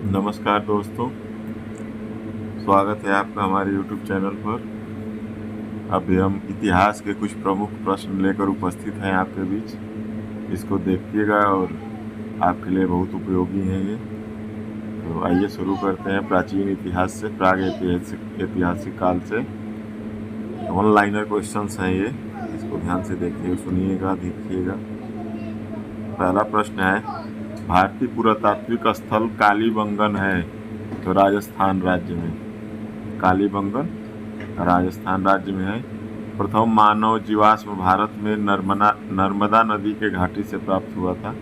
नमस्कार दोस्तों, स्वागत है आपका हमारे YouTube चैनल पर। अभी हम इतिहास के कुछ प्रमुख प्रश्न लेकर उपस्थित हैं आपके बीच। इसको देखिएगा और आपके लिए बहुत उपयोगी हैं ये। तो आइए शुरू करते हैं प्राचीन इतिहास से, प्राग ऐतिहासिक काल से। वन लाइनर क्वेश्चंस हैं ये, इसको ध्यान से देखिए, सुनिएगा, देखिएगा। पहला प्रश्न है, भारतीय पुरातात्विक स्थल कालीबंगन है तो राजस्थान राज्य में। कालीबंगन राजस्थान राज्य में है। प्रथम मानव जीवाश्म भारत में नर्मदा नदी के घाटी से प्राप्त हुआ था।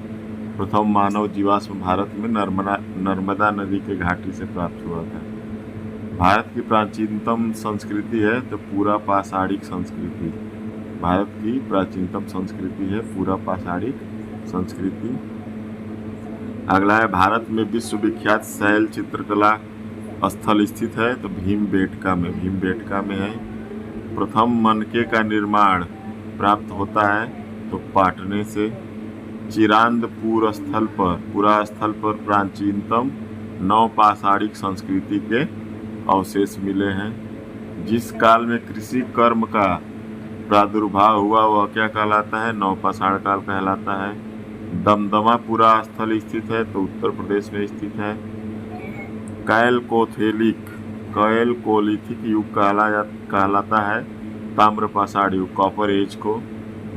प्रथम मानव जीवाश्म भारत में नर्मदा नदी के घाटी से प्राप्त हुआ था। भारत की प्राचीनतम संस्कृति है तो पूरा पाषाणिक संस्कृति। भारत की प्राचीनतम संस्कृति है पूरा पाषाणिक संस्कृति। अगला है, भारत में विश्वविख्यात शैल चित्रकला स्थल स्थित है तो भीमबेटका में है। प्रथम मनके का निर्माण प्राप्त होता है तो पाटने से। चिरांदपुर स्थल पर प्राचीनतम नवपाषाणिक संस्कृति के अवशेष मिले हैं। जिस काल में कृषि कर्म का प्रादुर्भाव हुआ वह क्या कहलाता है? नवपाषाण काल कहलाता है। दमदमापुरा स्थल स्थित है तो उत्तर प्रदेश में स्थित है। कैलकोलिथिक युग कहलाता है ताम्रपाषाण युग, कॉपर एज को।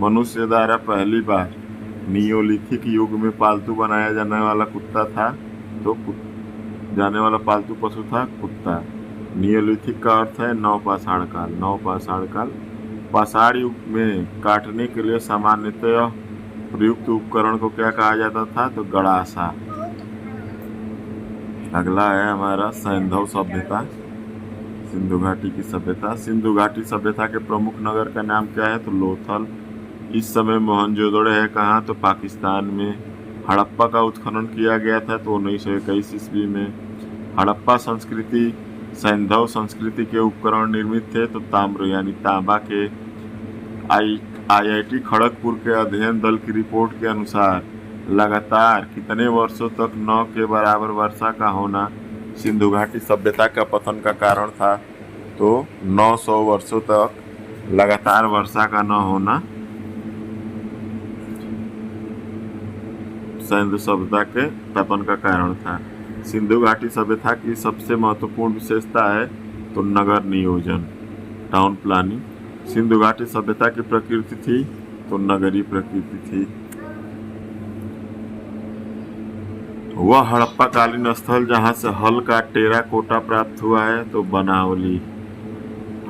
मनुष्य द्वारा पहली बार नियोलिथिक युग में पालतू बनाया जाने वाला पालतू पशु था कुत्ता। नियोलिथिक का अर्थ है नवपाषाण काल। पाषाण युग में काटने के लिए सामान्यतः प्रयुक्त उपकरण को क्या कहा जाता था? तो गड़ासा। अगला है हमारा सैंधव सभ्यता, सिंधु घाटी की सभ्यता। सिंधु घाटी सभ्यता के प्रमुख नगर का नाम क्या है? तो लोथल। इस समय मोहनजोदड़ो है कहाँ? तो पाकिस्तान में। हड़प्पा का उत्खनन किया गया था तो 1921 ईस्वी में। हड़प्पा संस्कृति सैंधव संस्कृति के उपकरण निर्मित थे तो ताम्र यानी तांबा के। IIT खड़गपुर के अध्ययन दल की रिपोर्ट के अनुसार लगातार कितने वर्षों तक 9 के बराबर वर्षा का होना सिंधु घाटी सभ्यता का पतन का कारण था? तो 900 वर्षों तक लगातार वर्षा का न होना सिंधु सभ्यता के पतन का कारण था। सिंधु घाटी सभ्यता की सबसे महत्वपूर्ण विशेषता है तो नगर नियोजन, टाउन प्लानिंग। सिंधु घाटी सभ्यता की प्रकृति थी तो नगरीय प्रकृति थी। वह हड़प्पाकालीन स्थल जहां से हल का टेराकोटा प्राप्त हुआ है तो बनावली।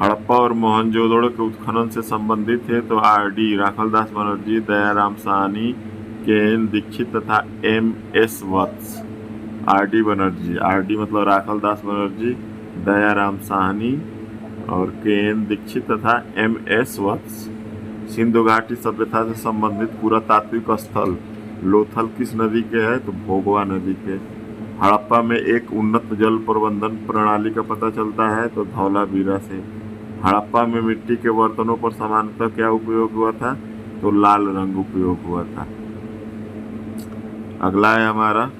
हड़प्पा और मोहनजोदड़ो के उत्खनन से संबंधित है तो RD राखलदास बनर्जी, दयाराम साहनी, KN दीक्षित तथा MS वत्स। RD बनर्जी, RD मतलब राखलदास बनर्जी, दयाराम साहनी और KN दीक्षित तथा MS वत्स। सिंधु घाटी सभ्यता से संबंधित पुरातात्विक स्थल लोथल किस नदी के है? तो भोगवा नदी के। हड़प्पा में एक उन्नत जल प्रबंधन प्रणाली का पता चलता है तो धौलावीरा से। हड़प्पा में मिट्टी के बर्तनों पर सामान्यतः क्या उपयोग हुआ था? तो लाल रंग उपयोग हुआ था। अगला है हमारा,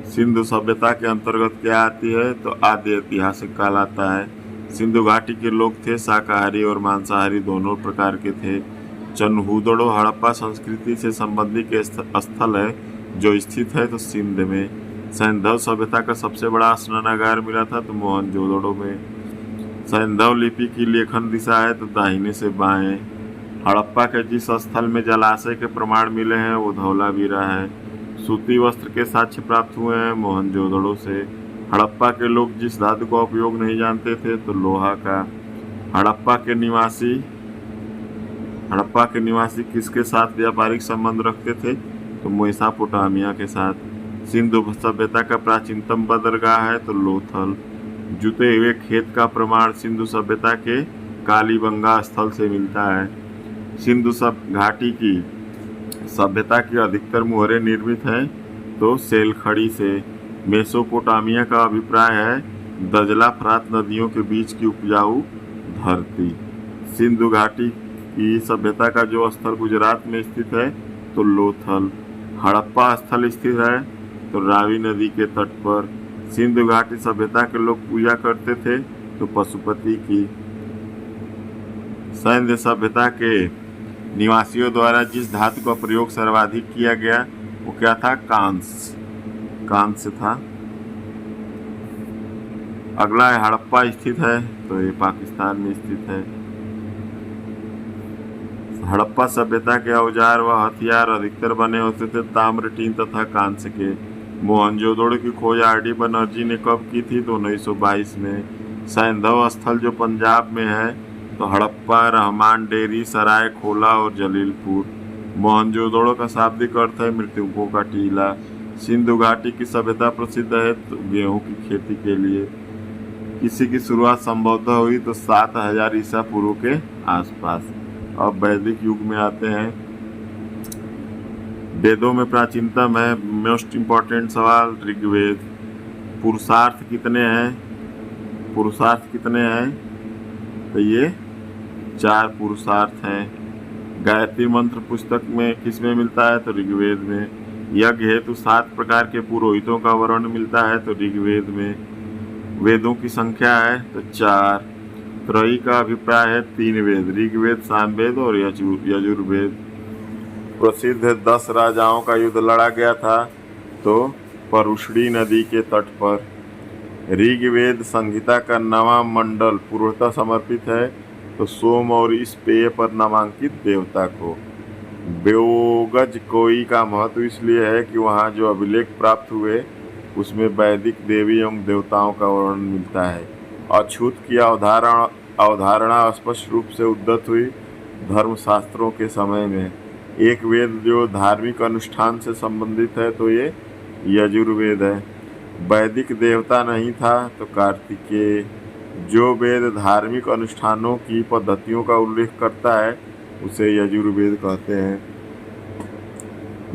सिंधु सभ्यता के अंतर्गत क्या आती है? तो आदि ऐतिहासिक काल आता है। सिंधु घाटी के लोग थे शाकाहारी और मांसाहारी दोनों प्रकार के थे। चन्हूदड़ो हड़प्पा संस्कृति से संबंधित स्थल है जो स्थित है तो सिंध में। सैंधव सभ्यता का सबसे बड़ा स्नानागार मिला था तो मोहनजोदड़ो में। सैंधव लिपि की लेखन दिशा है तो दाहिने से बाएं। हड़प्पा के जिस स्थल में जलाशय के प्रमाण मिले हैं वो धौलावीरा है। सूती वस्त्र के साक्ष्य प्राप्त हुए हैं मोहनजोदड़ो से। हड़प्पा के लोग जिस धातु का उपयोग नहीं जानते थे तो लोहा का। हड़प्पा के निवासी किसके साथ व्यापारिक संबंध रखते थे? तो मेसोपोटामिया के साथ। सिंधु सभ्यता का प्राचीनतम बंदरगाह है तो लोथल। जुते हुए खेत का प्रमाण सिंधु सभ्यता के कालीबंगा स्थल से मिलता है। सिंधु घाटी की सभ्यता की अधिकतर मुहरें निर्मित हैं तो सेलखड़ी से। मेसोपोटामिया का अभिप्राय है दजला फरात नदियों के बीच की उपजाऊ धरती। सिंधु घाटी की सभ्यता का जो स्थल गुजरात में स्थित है तो लोथल। हड़प्पा स्थल स्थित है तो रावी नदी के तट पर। सिंधु घाटी सभ्यता के लोग पूजा करते थे तो पशुपति की। सैन्य सभ्यता के निवासियों द्वारा जिस धातु का प्रयोग सर्वाधिक किया गया वो क्या था? कांस्य था। अगला है हड़प्पा स्थित है, तो ये पाकिस्तान में स्थित है। हड़प्पा सभ्यता के औजार व हथियार अधिकतर बने होते थे ताम्र, टीन तथा कांस्य के। मोहनजोदड़ो की खोज आर.डी. बनर्जी ने कब की थी? तो 1922 में। सैंधव स्थल जो पंजाब में है तो हड़प्पा, रहमान डेरी, सराय खोला और जलीलपुर। मोहनजोदड़ो का शाब्दिक अर्थ है मृतकों का टीला। सिंधु घाटी की सभ्यता प्रसिद्ध है तो गेहूं की खेती के लिए। किसी की शुरुआत संभवतः हुई तो 7000 ईसा पूर्व के आसपास। अब वैदिक युग में आते हैं। वेदों में प्राचीनतम है, मोस्ट इम्पोर्टेंट सवाल, ऋग्वेद। पुरुषार्थ कितने हैं? तो ये 4 पुरुषार्थ हैं। गायत्री मंत्र पुस्तक में किसमें मिलता है? तो ऋग्वेद में। यज्ञ हेतु 7 प्रकार के पुरोहितों का वर्णन मिलता है तो ऋग्वेद में। वेदों की संख्या है तो 4। त्रयी का अभिप्राय है 3 वेद, ऋग्वेद, सामवेद और यजुर्वेद। प्रसिद्ध है 10 राजाओं का युद्ध लड़ा गया था तो परुष्णी नदी के तट पर। ऋग्वेद संहिता का 9वां मंडल पूर्णतः समर्पित है तो सोम और इस पेय पर नामांकित देवता को। ब्योगज कोई का महत्व इसलिए है कि वहाँ जो अभिलेख प्राप्त हुए उसमें वैदिक देवी एवं देवताओं का वर्णन मिलता है। अछूत की अवधारणा स्पष्ट रूप से उद्धत हुई धर्मशास्त्रों के समय में। एक वेद जो धार्मिक अनुष्ठान से संबंधित है तो ये यजुर्वेद है। वैदिक देवता नहीं था तो कार्तिकेय। जो वेद धार्मिक अनुष्ठानों की पद्धतियों का उल्लेख करता है उसे यजुर्वेद कहते हैं।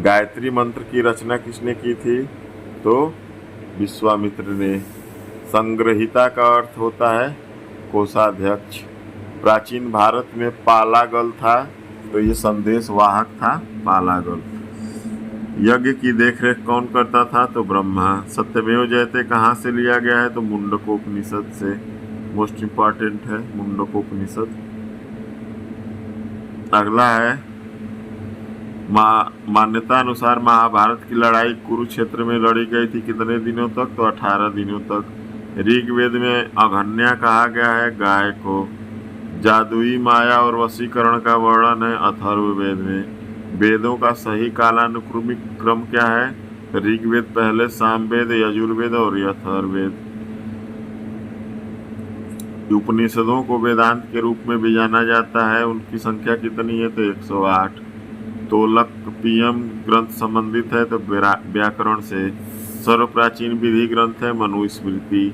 गायत्री मंत्र की रचना किसने की थी? तो विश्वामित्र ने। संग्रहिता का अर्थ होता है कोषाध्यक्ष। प्राचीन भारत में पालागल था तो ये संदेश वाहक था पालागल। यज्ञ की देखरेख कौन करता था? तो ब्रह्मा। सत्यमेव जयते कहाँ से लिया गया है? तो मुंडकोपनिषद से। मोस्ट इम्पॉर्टेंट है मुंडकोपनिषद। अगला है मान्यता अनुसार महाभारत की लड़ाई कुरुक्षेत्र में लड़ी गई थी कितने दिनों तक? तो 18 दिनों तक। ऋग्वेद में अघन्या कहा गया है गाय को। जादुई माया और वशीकरण का वर्णन है अथर्ववेद में। वेदों का सही कालानुक्रमिक क्रम क्या है? ऋग्वेद पहले, सामवेद, यजुर्वेद और अथर्ववेद। उपनिषदों को वेदांत के रूप में भी जाना जाता है। उनकी संख्या कितनी है? तो 108। तोलकपियम ग्रंथ संबंधित है तो व्याकरण से। सर्व प्राचीन विधि ग्रंथ है मनुस्मृति।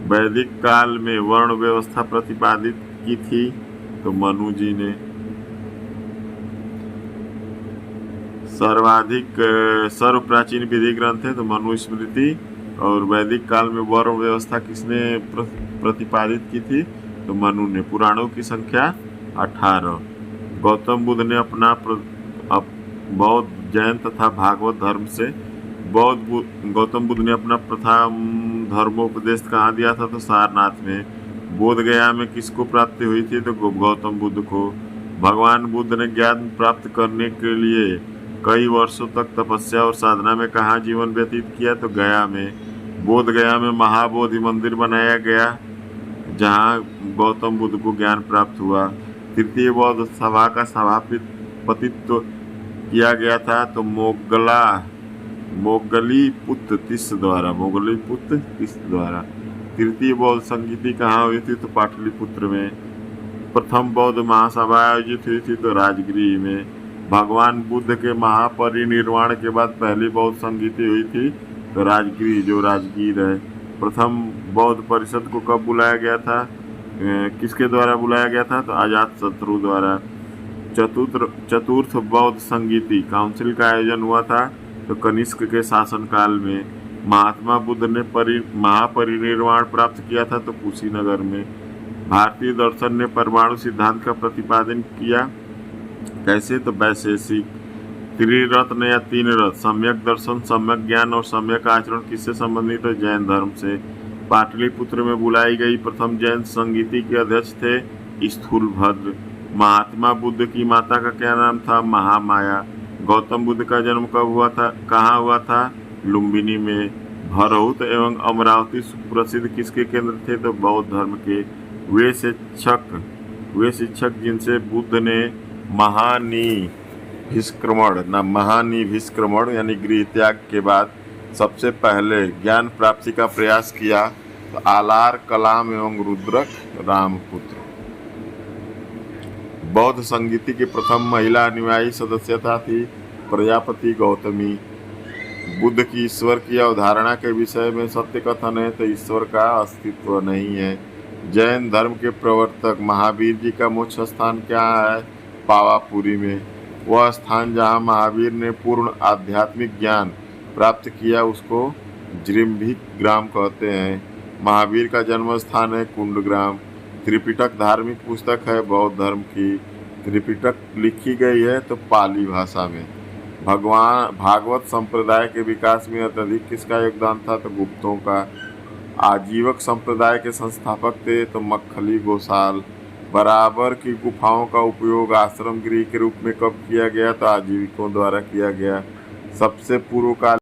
वैदिक काल में वर्ण व्यवस्था प्रतिपादित की थी तो मनु जी ने। सर्व प्राचीन विधि ग्रंथ है तो मनुस्मृति। और वैदिक काल में वर्ण व्यवस्था किसने प्रतिपादित की थी? तो मनु ने। पुराणों की संख्या 18। गौतम बुद्ध ने अपना बौद्ध, जैन तथा भागवत धर्म से गौतम बुद्ध ने अपना प्रथम धर्मोपदेश कहाँ दिया था? तो सारनाथ में। बोध गया में किसको प्राप्ति हुई थी? तो गौतम बुद्ध को। भगवान बुद्ध ने ज्ञान प्राप्त करने के लिए कई वर्षों तक तपस्या और साधना में कहाँ जीवन व्यतीत किया? तो गया में। बोध गया में महाबोधि मंदिर बनाया गया जहाँ गौतम बुद्ध को ज्ञान प्राप्त हुआ। तृतीय बौद्ध सभा का सभापतित्व किया गया था तो मोगलीपुत्र तीस द्वारा। तृतीय बौद्ध संगीति कहाँ हुई थी? तो पाटलिपुत्र में। प्रथम बौद्ध महासभा आयोजित हुई थी तो राजगृह में। भगवान बुद्ध के महापरिनिर्वाण के बाद पहली बौद्ध संगीति हुई थी तो राजगृह, जो राजगीर है। प्रथम बौद्ध परिषद को कब बुलाया गया था? किसके द्वारा बुलाया गया था? तो अजातशत्रु द्वारा। चतुर्थ बौद्ध संगीति काउंसिल का आयोजन हुआ था तो कनिष्क के शासनकाल में। महात्मा बुद्ध ने महापरिनिर्वाण प्राप्त किया था तो कुशीनगर में। भारतीय दर्शन ने परमाणु सिद्धांत का प्रतिपादन किया कैसे? तो वैशेषिक। त्रिरत्न या तीन रत्न, सम्यक दर्शन, सम्यक ज्ञान और सम्यक आचरण किससे संबंधित है? जैन धर्म से। पाटलिपुत्र में बुलाई गई प्रथम जैन संगीति के अध्यक्ष थे स्थूलभद्र। महात्मा बुद्ध की माता का क्या नाम था? महामाया। गौतम बुद्ध का जन्म कब हुआ था? कहाँ हुआ था? लुम्बिनी में। भरहुत एवं अमरावती सुप्रसिद्ध किसके केंद्र थे? तो बौद्ध धर्म के। वे शिक्षक जिनसे बुद्ध ने महानिभिष्क्रमण यानी गृह त्याग के बाद सबसे पहले ज्ञान प्राप्ति का प्रयास किया, तो आलार, कलाम एवं रुद्रक रामपुत्र। बौद्ध संगीति की प्रथम महिला अनुयायी सदस्यता थी प्रजापति गौतमी। बुद्ध की ईश्वर की अवधारणा के विषय में सत्य कथन है, तो ईश्वर का अस्तित्व नहीं है। जैन धर्म के प्रवर्तक महावीर जी का मोक्ष स्थान क्या है? पावापुरी में। वह स्थान जहाँ महावीर ने पूर्ण आध्यात्मिक ज्ञान प्राप्त किया उसको जृंभिक ग्राम कहते हैं। महावीर का जन्म स्थान है कुंडग्राम। त्रिपिटक धार्मिक पुस्तक है बौद्ध धर्म की। त्रिपिटक लिखी गई है तो पाली भाषा में। भागवत संप्रदाय के विकास में अत्यधिक किसका योगदान था? तो गुप्तों का। आजीवक संप्रदाय के संस्थापक थे तो मक्खली गोसाल। बराबर की गुफाओं का उपयोग आश्रम गृह के रूप में कब किया गया? तो आजीविकों द्वारा किया गया। सबसे पूर्व काल